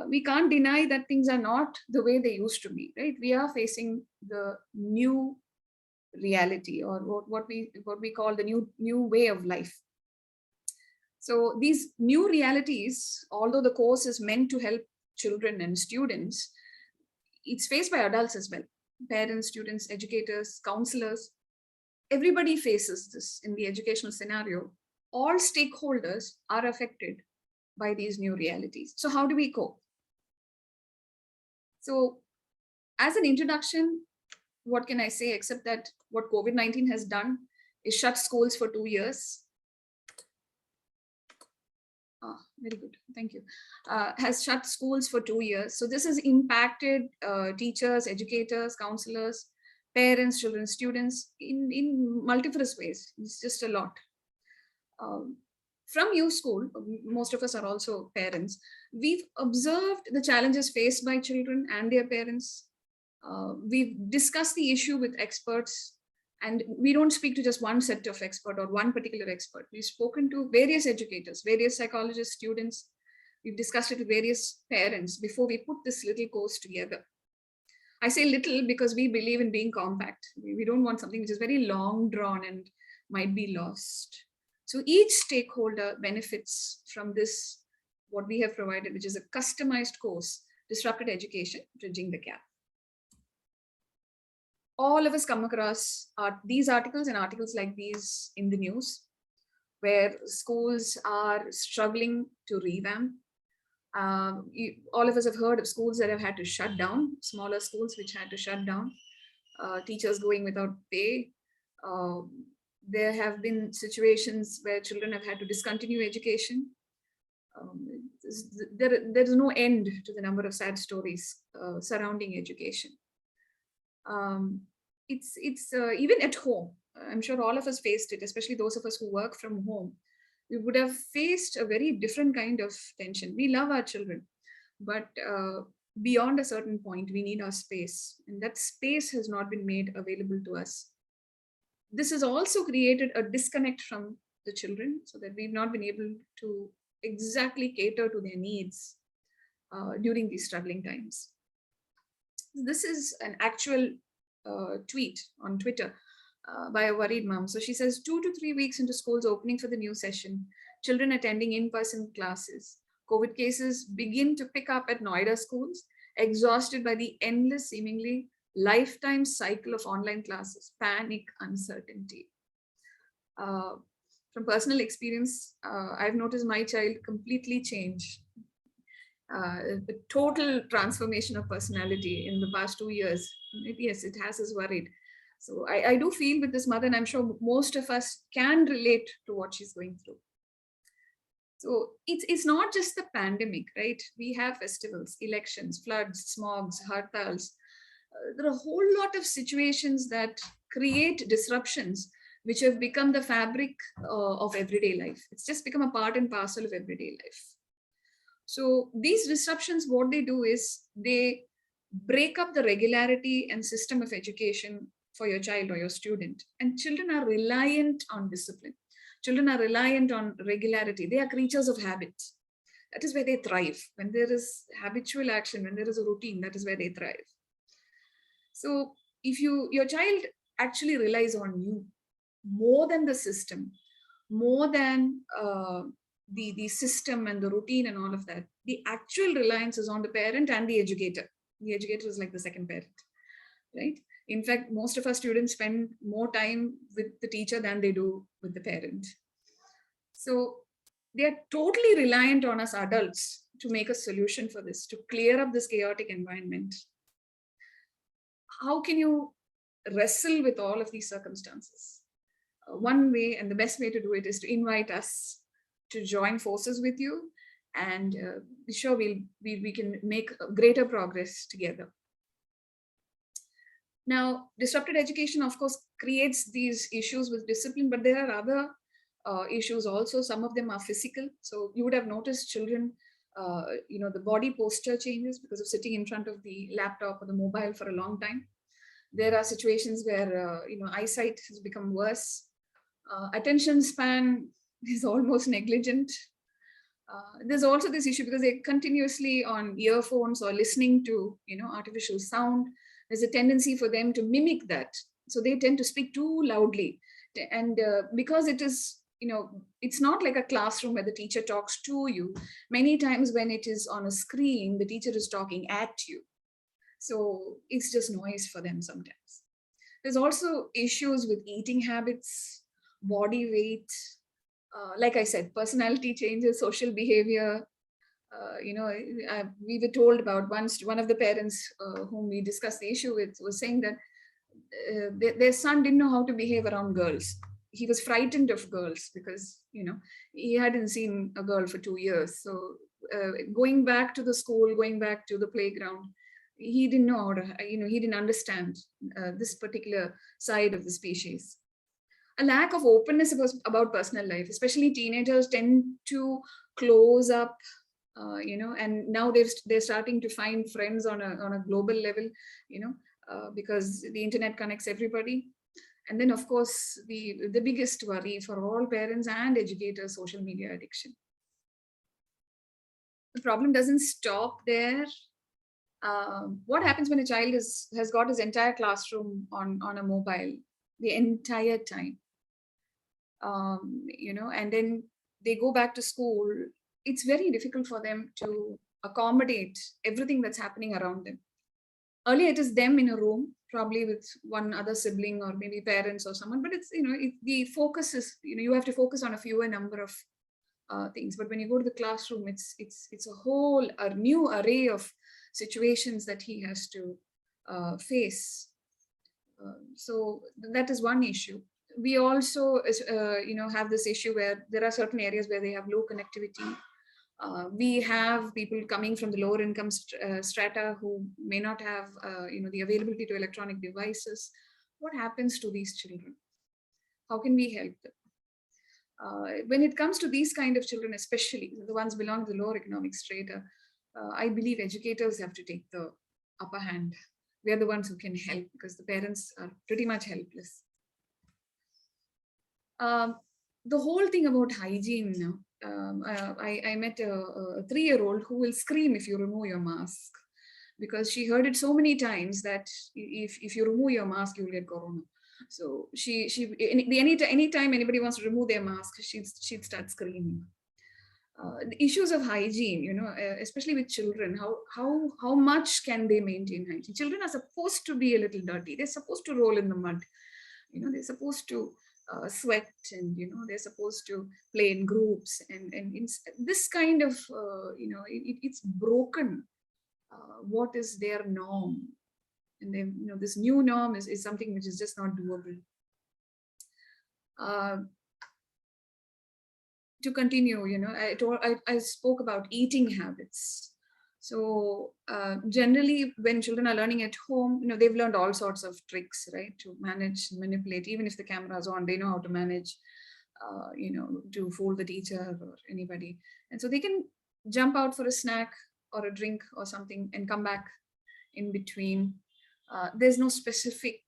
We can't deny that things are not the way they used to be, right? We are facing the new reality, or what we call the new way of life. So these new realities, although the course is meant to help children and students, it's faced by adults as well. Parents, students, educators, counselors, everybody faces this in the educational scenario. All stakeholders are affected by these new realities. So how do we cope? So as an introduction, what can I say except that what COVID-19 has done is shut schools for 2 years. Very good, thank you. Has shut schools for 2 years. So this has impacted teachers, educators, counselors, parents, children, students in multiple ways. It's just a lot. From U School, most of us are also parents. We've observed the challenges faced by children and their parents. We've discussed the issue with experts, and we don't speak to just one set of expert or one particular expert. We've spoken to various educators, various psychologists, students. We've discussed it with various parents before we put this little course together. I say little because we believe in being compact. We don't want something which is very long drawn and might be lost. So each stakeholder benefits from this, what we have provided, which is a customized course, Disrupted Education, Bridging the Gap. All of us come across these articles and articles like these in the news, where schools are struggling to revamp. All of us have heard of schools that have had to shut down, smaller schools which had to shut down, teachers going without pay. There have been situations where children have had to discontinue education. There is no end to the number of sad stories surrounding education. It's even at home. I'm sure all of us faced it, especially those of us who work from home. We would have faced a very different kind of tension. We love our children, but beyond a certain point, we need our space, and that space has not been made available to us. This has also created a disconnect from the children, so that we've not been able to exactly cater to their needs during these struggling times. This is an actual tweet on Twitter by a worried mom. So she says, 2 to 3 weeks into schools opening for the new session, children attending in-person classes, COVID cases begin to pick up at Noida schools, exhausted by the endless, seemingly lifetime cycle of online classes, panic, uncertainty. From personal experience, I've noticed my child completely change. The total transformation of personality in the past 2 years. Yes, it has us worried. So I do feel with this mother, and I'm sure most of us can relate to what she's going through. So it's not just the pandemic, right? We have festivals, elections, floods, smogs, hartals. There are a whole lot of situations that create disruptions, which have become the fabric of everyday life. It's just become a part and parcel of everyday life. So these disruptions, what they do is they break up the regularity and system of education for your child or your student. And children are reliant on discipline. Children are reliant on regularity. They are creatures of habit. That is where they thrive. When there is habitual action, when there is a routine, that is where they thrive. So if your child actually relies on you more than the system, more than the system and the routine and all of that, the actual reliance is on the parent and the educator. The educator is like the second parent, right? In fact, most of our students spend more time with the teacher than they do with the parent. So they are totally reliant on us adults to make a solution for this, to clear up this chaotic environment. How can you wrestle with all of these circumstances? One way, and the best way to do it, is to invite us to join forces with you, and be sure we can make greater progress together. Now, disrupted education, of course, creates these issues with discipline, but there are other issues also. Some of them are physical. So you would have noticed children, the body posture changes because of sitting in front of the laptop or the mobile for a long time. There are situations where, eyesight has become worse. Attention span is almost negligent. There's also this issue because they're continuously on earphones or listening to, artificial sound. There's a tendency for them to mimic that. So they tend to speak too loudly. And because it is, it's not like a classroom where the teacher talks to you. Many times when it is on a screen, the teacher is talking at you. So it's just noise for them sometimes. There's also issues with eating habits, body weight, like I said, personality changes, social behavior. We were told about once, one of the parents whom we discussed the issue with was saying that their son didn't know how to behave around girls. He was frightened of girls because, he hadn't seen a girl for 2 years. So going back to the school, going back to the playground, he didn't know how to, he didn't understand this particular side of the species. A lack of openness about personal life, especially teenagers tend to close up, and now they're starting to find friends on a global level, because the internet connects everybody. And then, of course, the biggest worry for all parents and educators, social media addiction. The problem doesn't stop there. What happens when a child has got his entire classroom on a mobile the entire time? And then they go back to school. It's very difficult for them to accommodate everything that's happening around them. Earlier, it is them in a room, probably with one other sibling or maybe parents or someone, but it's, the focus is, you have to focus on a fewer number of things. But when you go to the classroom, it's a new array of situations that he has to face. So that is one issue. We also, have this issue where there are certain areas where they have low connectivity. We have people coming from the lower income strata who may not have, the availability to electronic devices. What happens to these children? How can we help them? When it comes to these kind of children, especially the ones belong to the lower economic strata, I believe educators have to take the upper hand. We are the ones who can help because the parents are pretty much helpless. The whole thing about hygiene, I met a 3-year-old who will scream if you remove your mask, because she heard it so many times that if you remove your mask, you will get corona. So anytime anybody wants to remove their mask, she'd start screaming. The issues of hygiene, especially with children, how much can they maintain hygiene? Children are supposed to be a little dirty. They're supposed to roll in the mud. They're supposed to sweat, and they're supposed to play in groups, and this kind of it's broken what is their norm, and then this new norm is something which is just not doable. To continue, I spoke about eating habits. So generally, when children are learning at home, they've learned all sorts of tricks, right, to manage, manipulate. Even if the camera is on, they know how to manage, to fool the teacher or anybody. And so they can jump out for a snack or a drink or something and come back in between. There's no specific,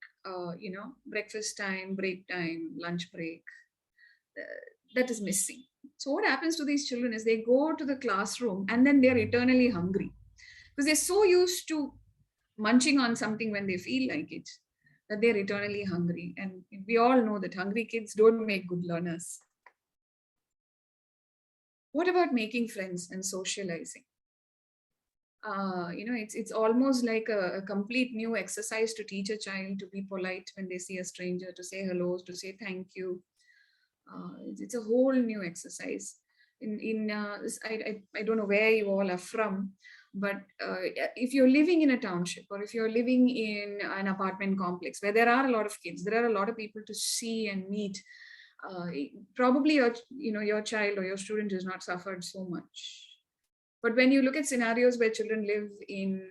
breakfast time, break time, lunch break. That is missing. So what happens to these children is they go to the classroom and then they're eternally hungry because they're so used to munching on something when they feel like it that they're eternally hungry. And we all know that hungry kids don't make good learners. What about making friends and socializing? It's almost like a complete new exercise to teach a child to be polite when they see a stranger, to say hello, to say thank you. It's a whole new exercise. I don't know where you all are from, but if you're living in a township or if you're living in an apartment complex where there are a lot of kids, there are a lot of people to see and meet, probably your child or your student has not suffered so much. But when you look at scenarios where children live in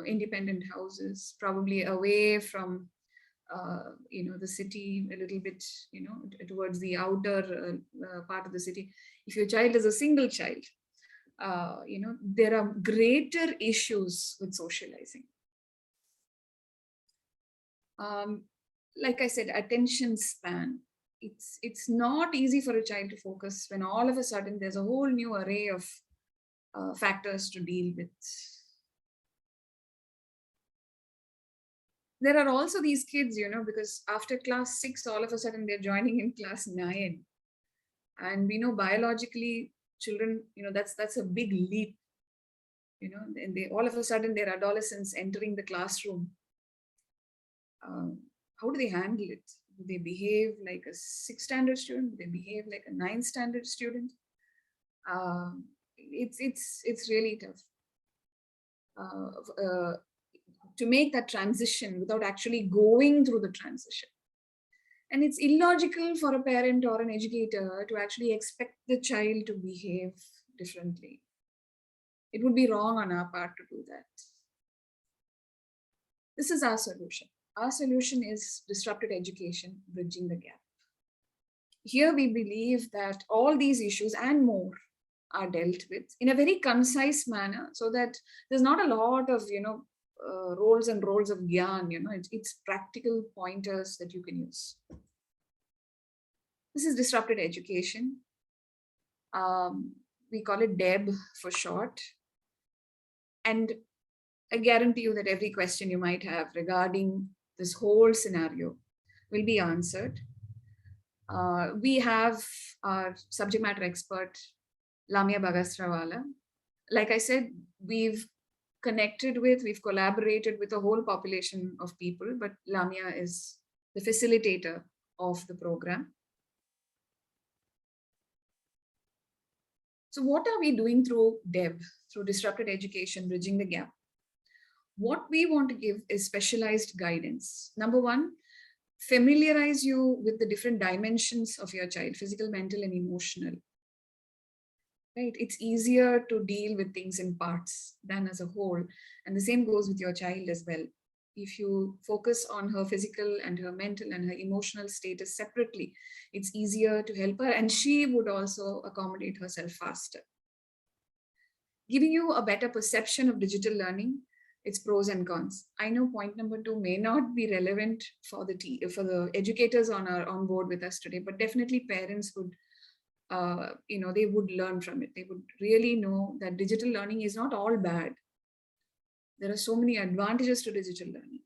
independent houses, probably away from the city, a little bit, towards the outer part of the city. If your child is a single child, there are greater issues with socializing. Like I said, attention span. it's not easy for a child to focus when all of a sudden there's a whole new array of factors to deal with. There are also these kids, because after class 6, all of a sudden they're joining in class 9. And we know biologically, children, that's a big leap, and they all of a sudden they're adolescents entering the classroom. How do they handle it? Do they behave like a 6th standard student? Do they behave like a 9th standard student? It's really tough to make that transition without actually going through the transition. And it's illogical for a parent or an educator to actually expect the child to behave differently. It would be wrong on our part to do that. This is our solution. Our solution is disrupted education, bridging the gap. Here we believe that all these issues and more are dealt with in a very concise manner, so that there's not a lot of rolls and rolls of gyan. It's practical pointers that you can use. This is disrupted education. We call it DEB for short. And I guarantee you that every question you might have regarding this whole scenario will be answered. We have our subject matter expert, Lamia Bhagavala. Like I said, we've collaborated with a whole population of people, but Lamia is the facilitator of the program. So what are we doing through DEB, through disrupted education, bridging the gap? What we want to give is specialized guidance. Number one, familiarize you with the different dimensions of your child, physical, mental, and emotional. Right? It's easier to deal with things in parts than as a whole. And the same goes with your child as well. If you focus on her physical and her mental and her emotional status separately, it's easier to help her, and she would also accommodate herself faster. Giving you a better perception of digital learning, its pros and cons. I know point number 2 may not be relevant for the educators on board with us today, but definitely parents would, they would learn from it. They would really know that digital learning is not all bad. There are so many advantages to digital learning.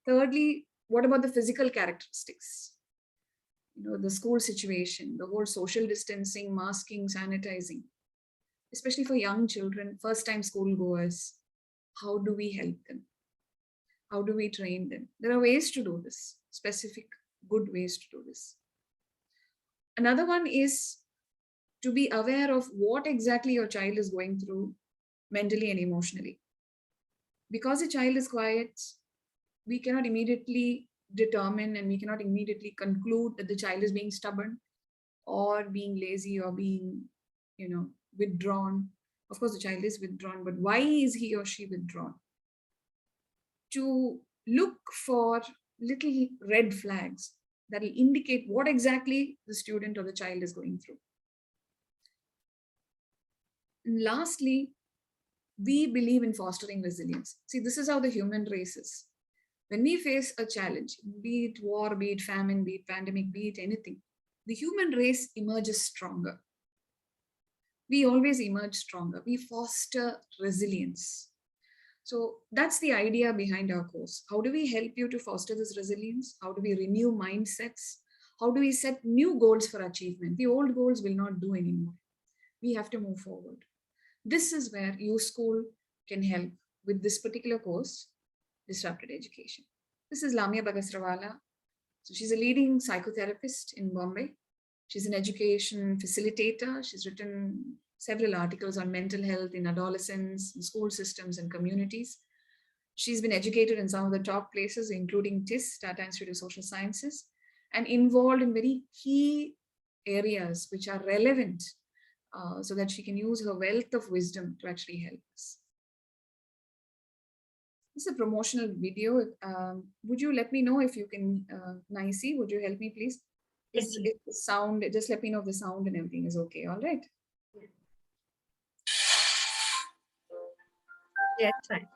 Thirdly, what about the physical characteristics? The school situation, the whole social distancing, masking, sanitizing, especially for young children, first-time school goers. How do we help them? How do we train them? There are ways to do this, specific, good ways to do this. Another one is to be aware of what exactly your child is going through mentally and emotionally. Because a child is quiet, we cannot immediately determine and we cannot immediately conclude that the child is being stubborn or being lazy or being, withdrawn. Of course, the child is withdrawn, but why is he or she withdrawn? To look for little red flags that will indicate what exactly the student or the child is going through. And lastly, we believe in fostering resilience. See, this is how the human race is. When we face a challenge, be it war, be it famine, be it pandemic, be it anything, the human race emerges stronger. We always emerge stronger. We foster resilience. So that's the idea behind our course. How do we help you to foster this resilience? How do we renew mindsets? How do we set new goals for achievement? The old goals will not do anymore. We have to move forward. This is where U-School can help with this particular course, Disrupted Education. This is Lamia Bhagavala. So she's a leading psychotherapist in Bombay. She's an education facilitator. She's written several articles on mental health in adolescents, in school systems, and communities. She's been educated in some of the top places, including TIS, Tata Institute of Social Sciences, and involved in very key areas which are relevant so that she can use her wealth of wisdom to actually help us. This is a promotional video. Would you let me know if you can, Naisi, would you help me please? If the sound, just let me know if the sound and everything is okay, all right? Yes, fine.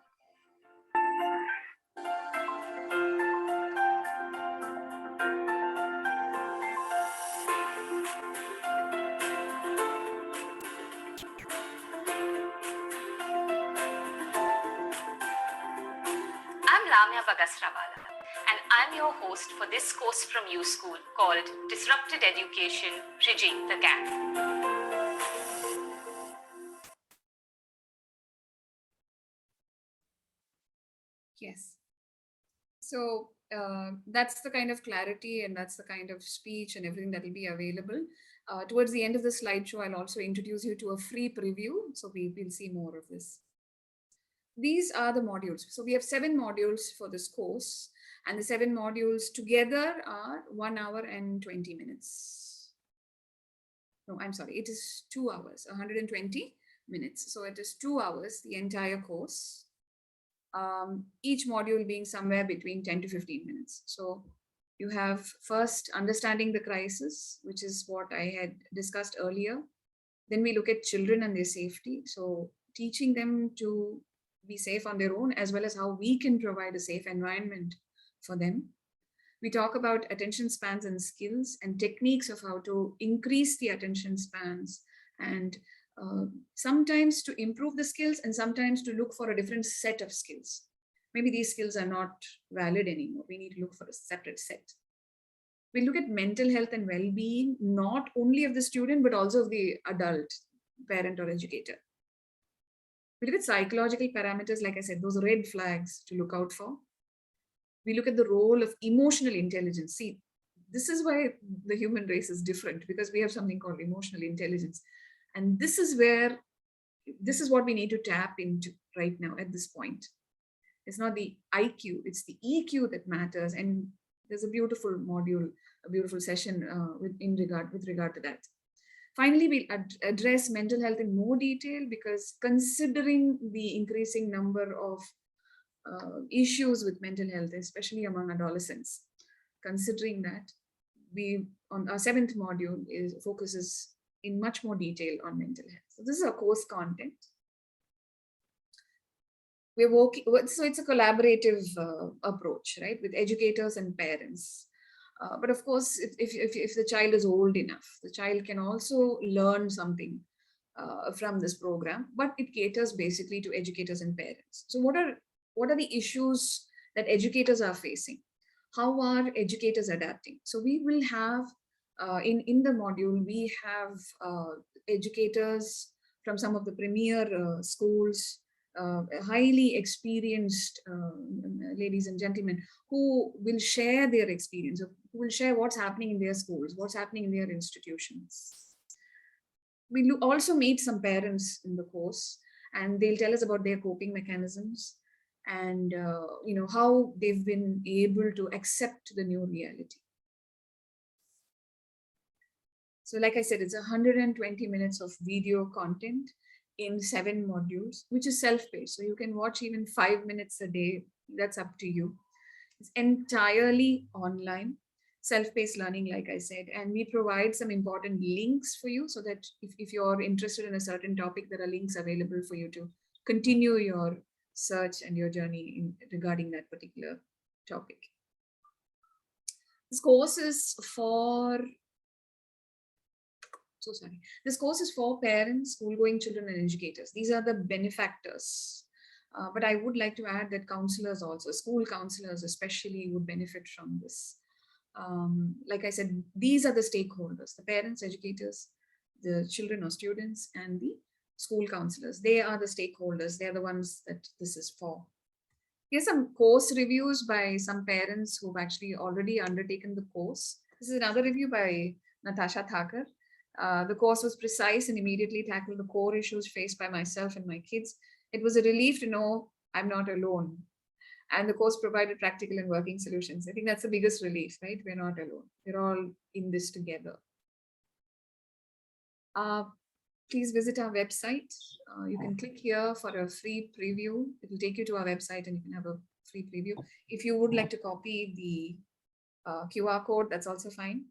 Bhagavala, and I'm your host for this course from U School called Disrupted Education, Bridging the Gap. Yes. So that's the kind of clarity and that's the kind of speech and everything that will be available. Towards the end of the slideshow, I'll also introduce you to a free preview. So we will see more of this. These are the modules. So we have 7 modules for this course, and the 7 modules together are 1 hour and 20 minutes. No, I'm sorry, it is 2 hours, 120 minutes. So it is 2 hours, the entire course. Each module being somewhere between 10 to 15 minutes. So you have first understanding the crisis, which is what I had discussed earlier. Then we look at children and their safety. So teaching them to be safe on their own, as well as how we can provide a safe environment for them. We talk about attention spans and skills and techniques of how to increase the attention spans and sometimes to improve the skills and sometimes to look for a different set of skills. Maybe these skills are not valid anymore. We need to look for a separate set. We look at mental health and well-being, not only of the student, but also of the adult, parent or educator. We look at psychological parameters, like I said, those red flags to look out for. We look at the role of emotional intelligence. See, this is why the human race is different, because we have something called emotional intelligence. And this is what we need to tap into right now at this point. It's not the IQ, it's the EQ that matters. And there's a beautiful module, a beautiful session with regard to that. Finally, we'll address mental health in more detail, because considering the increasing number of issues with mental health, especially among adolescents, considering that, we on our 7th module focuses in much more detail on mental health. So this is our course content. We're working, so it's a collaborative approach, right, with educators and parents. But of course, if the child is old enough, the child can also learn something from this program, but it caters basically to educators and parents. So what are the issues that educators are facing? How are educators adapting? So we will have, in the module, we have educators from some of the premier schools, highly experienced ladies and gentlemen who will share their experience, who will share what's happening in their schools, what's happening in their institutions. We also meet some parents in the course, and they'll tell us about their coping mechanisms and how they've been able to accept the new reality. So like I said, it's 120 minutes of video content in 7 modules, which is self-paced. So you can watch even 5 minutes a day. That's up to you. It's entirely online, self-paced learning, like I said. And we provide some important links for you so that if you're interested in a certain topic, there are links available for you to continue your search and your journey regarding that particular topic. This course is for This course is for parents, school-going children, and educators. These are the benefactors. But I would like to add that counselors also, school counselors especially, would benefit from this. Like I said, these are the stakeholders: the parents, educators, the children or students, and the school counselors. They are the stakeholders. They're the ones that this is for. Here's some course reviews by some parents who've actually already undertaken the course. This is another review by Natasha Thakur. The course was precise and immediately tackled the core issues faced by myself and my kids. It was a relief to know I'm not alone. And the course provided practical and working solutions. I think that's the biggest relief, right? We're not alone. We're all in this together. Please visit our website. You can click here for a free preview. It will take you to our website and you can have a free preview. If you would like to copy the QR code, that's also fine.